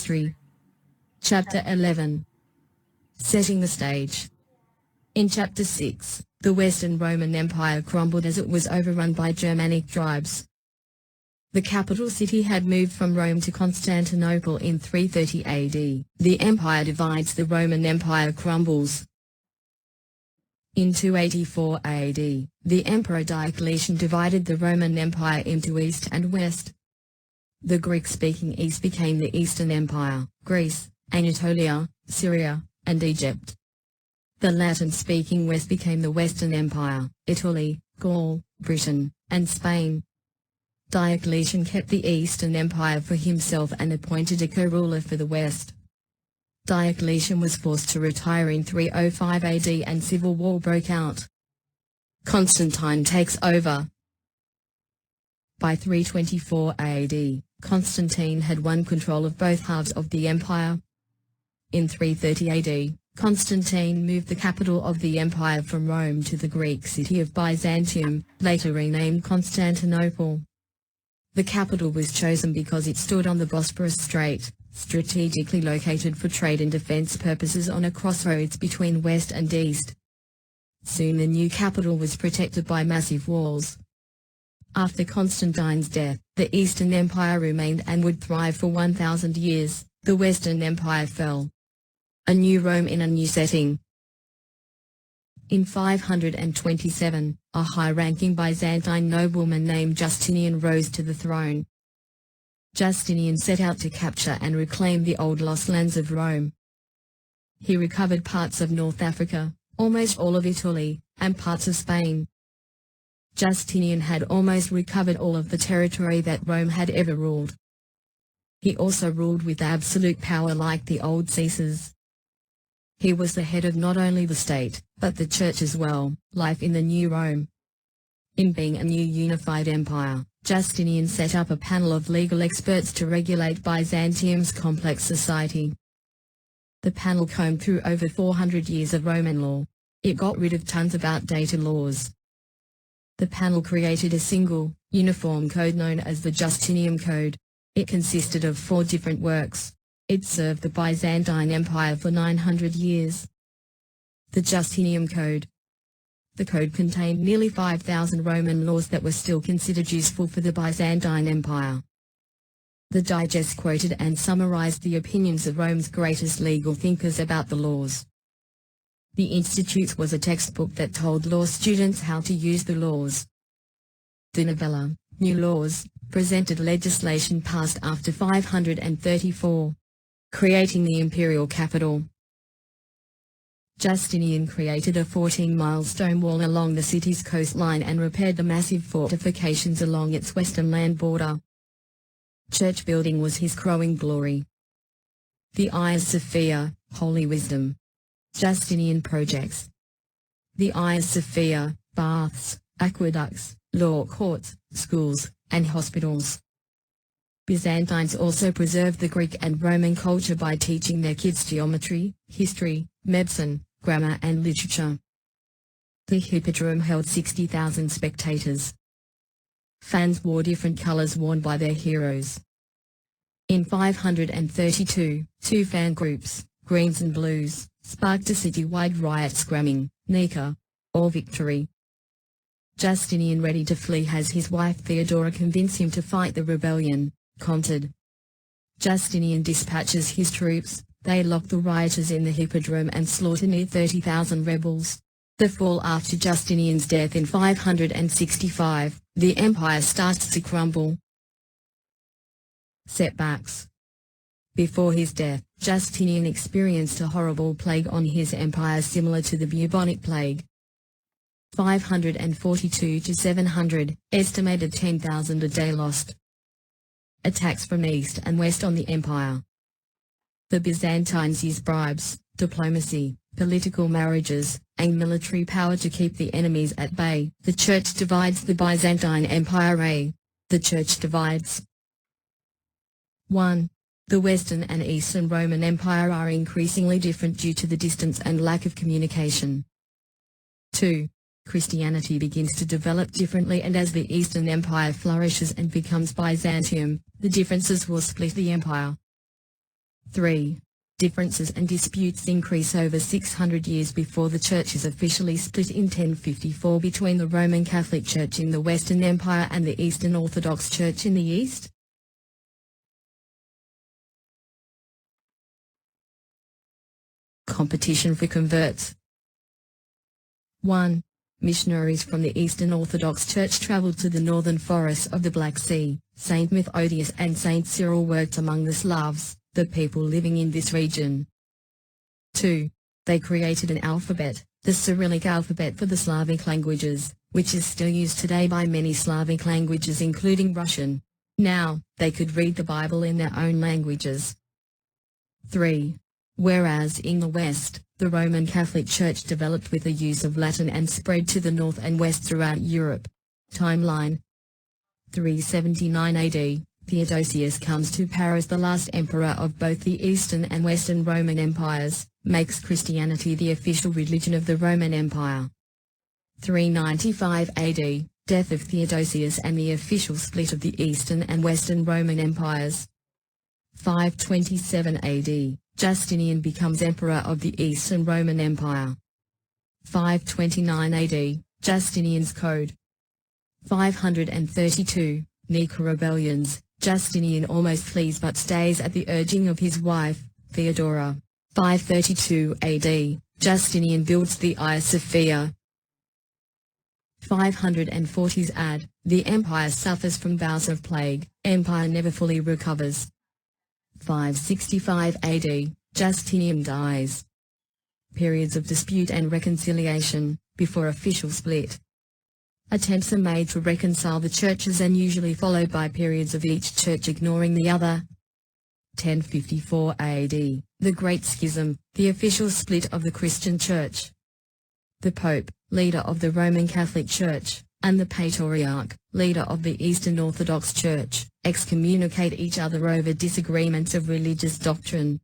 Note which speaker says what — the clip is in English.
Speaker 1: History. Chapter 11. Setting the stage. In Chapter 6, the Western Roman Empire crumbled as it was overrun by Germanic tribes. The capital city had moved from Rome to Constantinople in 330 AD. The empire divides, the Roman Empire crumbles. In 284 AD, the Emperor Diocletian divided the Roman Empire into East and West. The Greek-speaking East became the Eastern Empire, Greece, Anatolia, Syria, and Egypt. The Latin-speaking West became the Western Empire, Italy, Gaul, Britain, and Spain. Diocletian kept the Eastern Empire for himself and appointed a co-ruler for the West. Diocletian was forced to retire in 305 AD and civil war broke out. Constantine takes over. By 324 AD, Constantine had won control of both halves of the empire. In 330 AD, Constantine moved the capital of the empire from Rome to the Greek city of Byzantium, later renamed Constantinople. The capital was chosen because it stood on the Bosporus Strait, strategically located for trade and defense purposes on a crossroads between West and East. Soon the new capital was protected by massive walls. After Constantine's death, the Eastern Empire remained and would thrive for 1,000 years. The Western Empire fell. A new Rome in a new setting. In 527, a high-ranking Byzantine nobleman named Justinian rose to the throne. Justinian set out to capture and reclaim the old lost lands of Rome. He recovered parts of North Africa, almost all of Italy, and parts of Spain. Justinian had almost recovered all of the territory that Rome had ever ruled. He also ruled with absolute power like the old Caesars. He was the head of not only the state, but the church as well, life in the new Rome. In being a new unified empire, Justinian set up a panel of legal experts to regulate Byzantium's complex society. The panel combed through over 400 years of Roman law. It got rid of tons of outdated laws. The panel created a single, uniform code known as the Justinian Code. It consisted of 4 different works. It served the Byzantine Empire for 900 years. The Justinian Code. The code contained nearly 5,000 Roman laws that were still considered useful for the Byzantine Empire. The digest quoted and summarized the opinions of Rome's greatest legal thinkers about the laws. The Institutes was a textbook that told law students how to use the laws. The novella, New Laws, presented legislation passed after 534, creating the imperial capital. Justinian created a 14-mile stone wall along the city's coastline and repaired the massive fortifications along its western land border. Church building was his crowning glory. The Hagia Sophia, Holy Wisdom. Justinian projects. The Hagia Sophia, baths, aqueducts, law courts, schools, and hospitals. Byzantines also preserved the Greek and Roman culture by teaching their kids geometry, history, medicine, grammar and literature. The Hippodrome held 60,000 spectators. Fans wore different colors worn by their heroes. In 532, 2 fan groups, Greens and Blues, sparked a city-wide riot screaming, "Nika," or victory. Justinian, ready to flee, has his wife Theodora convince him to fight the rebellion, Comted. Justinian dispatches his troops. They lock the rioters in the Hippodrome and slaughter near 30,000 rebels. The fall. After Justinian's death in 565, the empire starts to crumble. Setbacks. Before his death, Justinian experienced a horrible plague on his empire similar to the bubonic plague. 542 to 700, estimated 10,000 a day lost. Attacks from east and west on the empire. The Byzantines used bribes, diplomacy, political marriages, and military power to keep the enemies at bay. The Church divides the Byzantine Empire. The Church divides. 1. The Western and Eastern Roman Empire are increasingly different due to the distance and lack of communication. 2. Christianity begins to develop differently, and as the Eastern Empire flourishes and becomes Byzantium, the differences will split the empire. 3. Differences and disputes increase over 600 years before the Church is officially split in 1054 between the Roman Catholic Church in the Western Empire and the Eastern Orthodox Church in the East. Competition for converts. 1. Missionaries from the Eastern Orthodox Church traveled to the northern forests of the Black Sea. Saint Methodius and Saint Cyril worked among the Slavs, the people living in this region. 2. They created an alphabet, the Cyrillic alphabet for the Slavic languages, which is still used today by many Slavic languages including Russian. Now, they could read the Bible in their own languages. 3. Whereas in the West, the Roman Catholic Church developed with the use of Latin and spread to the north and west throughout Europe. Timeline. 379 AD, Theodosius comes to power as the last emperor of both the Eastern and Western Roman empires, makes Christianity the official religion of the Roman Empire. 395 AD, death of Theodosius and the official split of the Eastern and Western Roman empires. 527 AD, Justinian becomes emperor of the Eastern Roman Empire. 529 AD, Justinian's Code. 532, Nika rebellions, Justinian almost flees but stays at the urging of his wife, Theodora. 532 AD, Justinian builds the Hagia Sophia. 540s AD, the empire suffers from bouts of plague, empire never fully recovers. 565 AD, Justinian dies. Periods of dispute and reconciliation, before official split. Attempts are made to reconcile the churches and usually followed by periods of each church ignoring the other. 1054 AD, the Great Schism, the official split of the Christian Church. The Pope, leader of the Roman Catholic Church, and the Patriarch, leader of the Eastern Orthodox Church, excommunicate each other over disagreements of religious doctrine.